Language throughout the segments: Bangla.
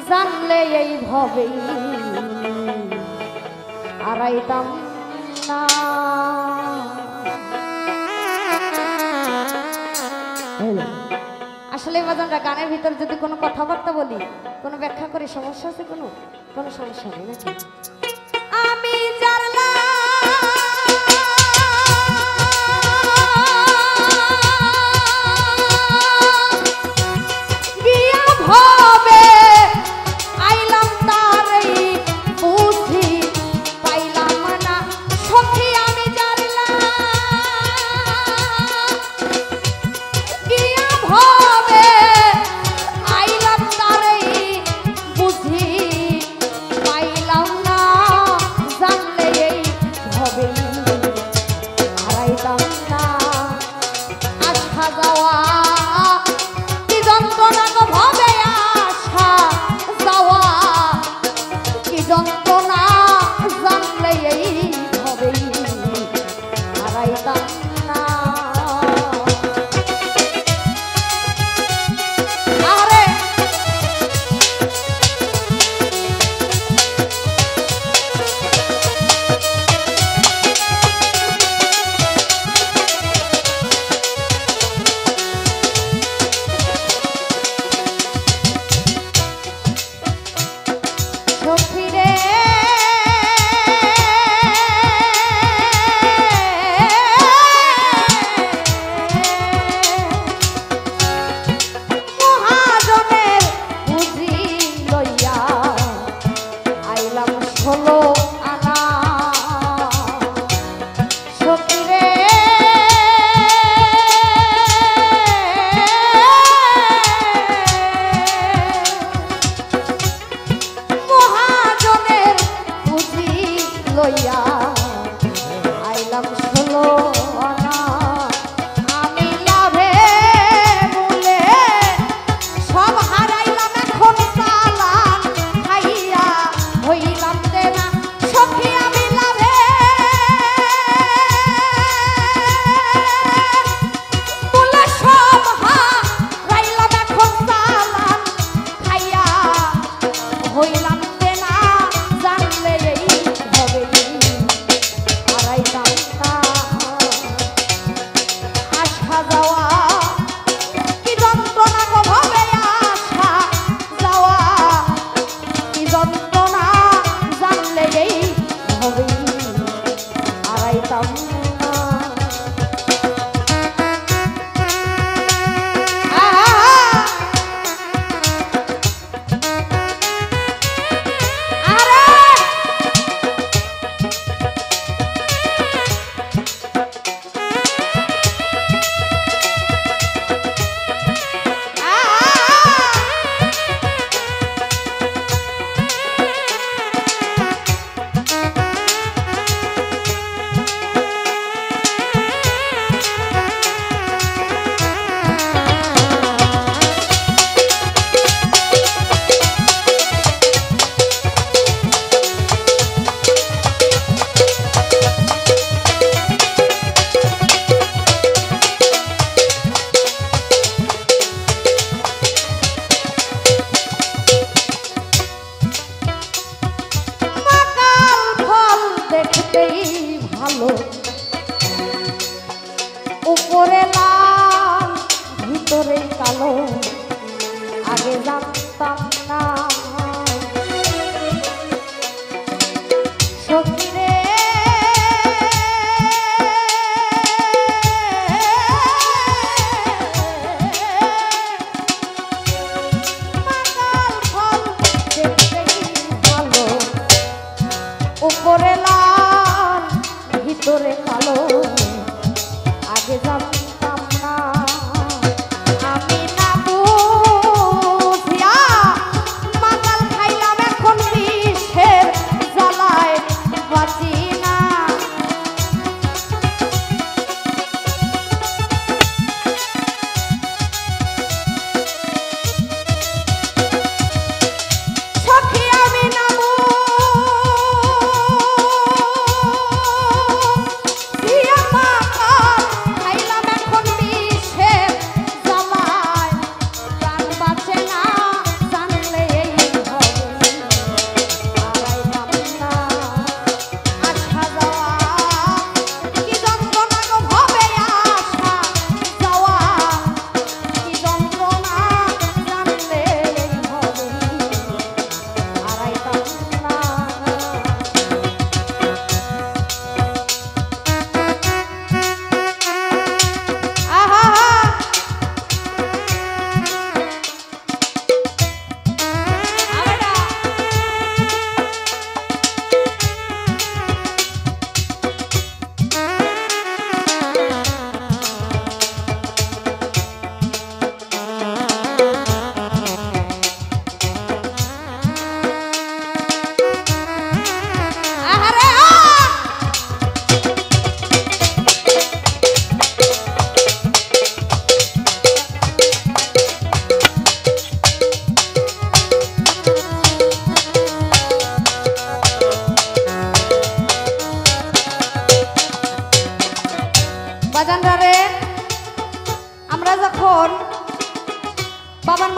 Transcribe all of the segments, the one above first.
জানলে এই ভবেই আড়াইতাম না। আসলে বাজানরা গানের ভিতরে যদি কোনো কথাবার্তা বলি, কোনো ব্যাখ্যা করি, সমস্যা আছে? কোনো সমস্যা নেই নাকি? আমি জানলাম ভালো, উপরে লাল ভিতরে কালো, আগে জানতাম না সখীরে। উপরে লাল ভিতরে কালো, আগে জানতাম না। আমি না বুঝিয়া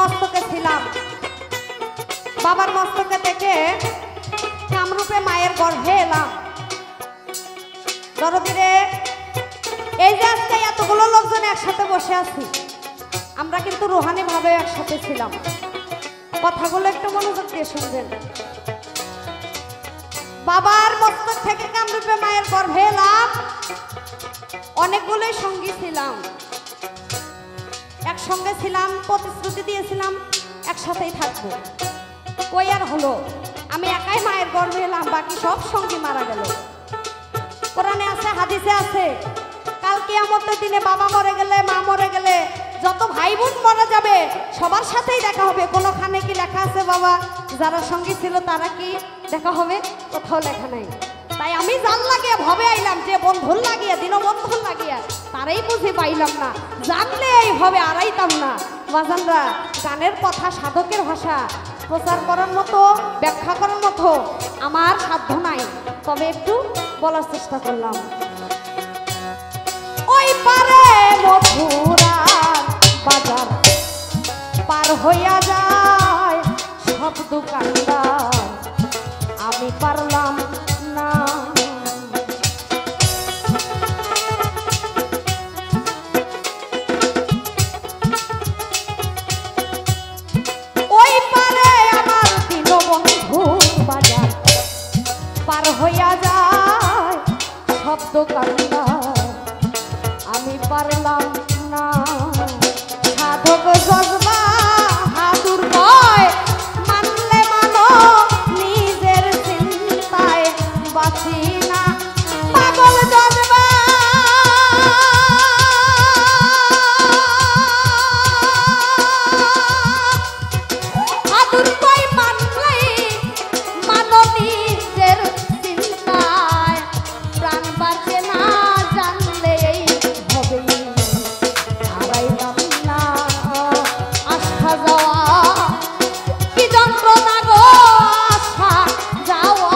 মস্তকে ছিলাম, বাবার মস্তকে থেকে কামরূপে মায়ের গর্ভে এলাম। দরদিরে, এই যে আজকে এতগুলো লোকজন একসাথে বসে আছি, আমরা কিন্তু রুহানি ভাবে একসাথে ছিলাম। কথাগুলো একটু মনোযোগ দিয়ে শুনবেন। বাবার মস্তক থেকে কামরূপে মায়ের গর্ভে এলাম, অনেকগুলোই সঙ্গী ছিলাম, একসঙ্গে ছিলাম, প্রতিশ্রুতি দিয়েছিলাম একসাথেই থাকবো। কই আর হলো, আমি একাই মায়ের গর্ভে এলাম, বাকি সব সঙ্গী মারা গেল। কোরআনে আছে, হাদিসে আছে, কাল কিয়ামতের দিনে বাবা মরে গেলে, মা মরে গেলে, যত ভাই বোন মারা যাবে সবার সাথেই দেখা হবে। কোনোখানে কি লেখা আছে বাবা যারা সঙ্গী ছিল তারা কি দেখা হবে? কোথাও লেখা নাই। তাই আমি জান লাগিয়ে ভবে আইলাম, যে বন্ধুর লাগিয়ে দীনবন্ধুর লাগিয়ে তারাই বুঝে পাইলাম না, জানলে এই ভবে আড়াইতাম না। বাজানরা, গানের কথা, সাধকের ভাষা প্রচার করার মতো, ব্যাখ্যা করার মতো আমার সাধ্য নাই, তবে একটু বলার চেষ্টা করলাম। ওই পারে মথুরার বাজার পার হইয়া যায় সব দোকানদার, আমি পারলাম না। ওই পারে আমার দীনবন্ধু বাজার পার হইয়া যায় সব দোকানদার, আমি পারলাম না। সাধক জজবা হাদুর কয়, মানলে মানো, নিজের চিন্তায় বাঁচি না। পাগল জজবা হাদুর কয়, মানলে মানো, নিজের চিন্তায় প্রাণ বাঁচে না। জানলে এই হবেই হারাইলাম না। আশা যাওয়া কি যন্ত্রণা গো, আশা যাওয়া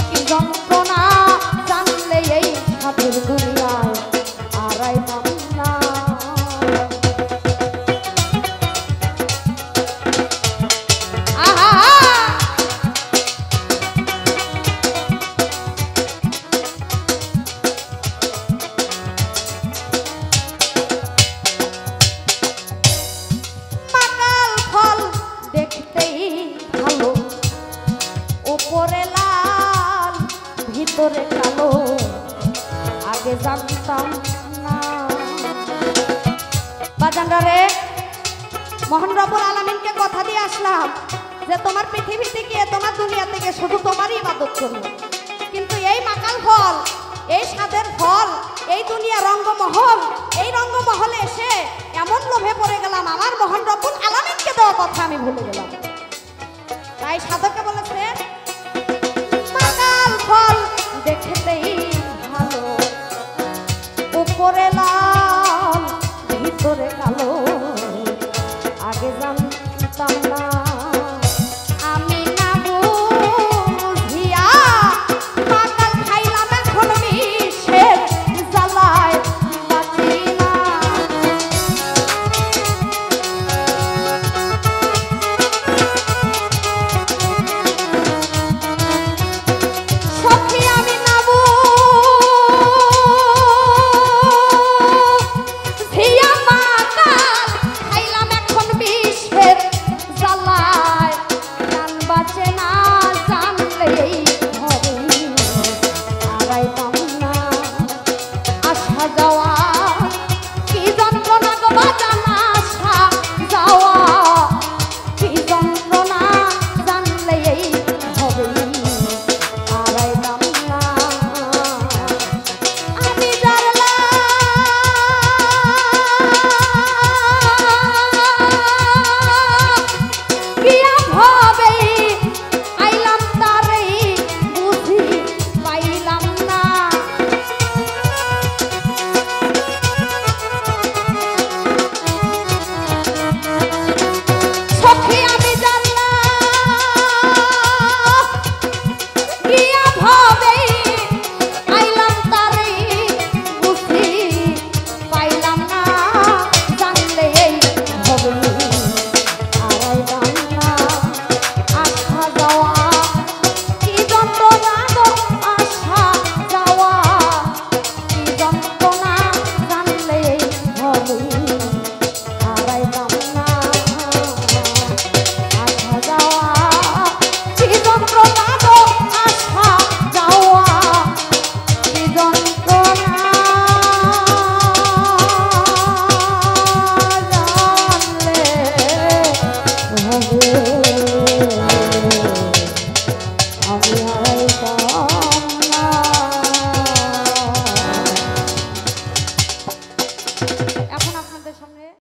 কি যন্ত্রণা, জানলে এই সাথের দুনিয়ায় হারাইলাম না। আহা মাকাল ফল দেখতেই ভালো, উপরে লাল ভিতরে কালো, আগে জানতাম না। বাজানরে, মহান রব্বুল আলামিনকে কথা দিয়ে আসলাম যে তোমার পৃথিবী থেকে, তোমার দুনিয়া থেকে শুধু তোমারই ইবাদত করব, কিন্তু এই মাকাল ফল, এই স্বাদের ফল, এই দুনিয়া রঙ্গমহল, এই রঙ্গমহলে এসে এমন লোভে পড়ে গেলাম, আমার মহান রব্বুল আলামিনকে দেওয়া কথা আমি ভুলে গেলাম। তাই সাধকে বলেছে, মাকাল ফল দেখতেই ভালো, উপরে লাল ভিতরে কালো, আগে জানতাম না।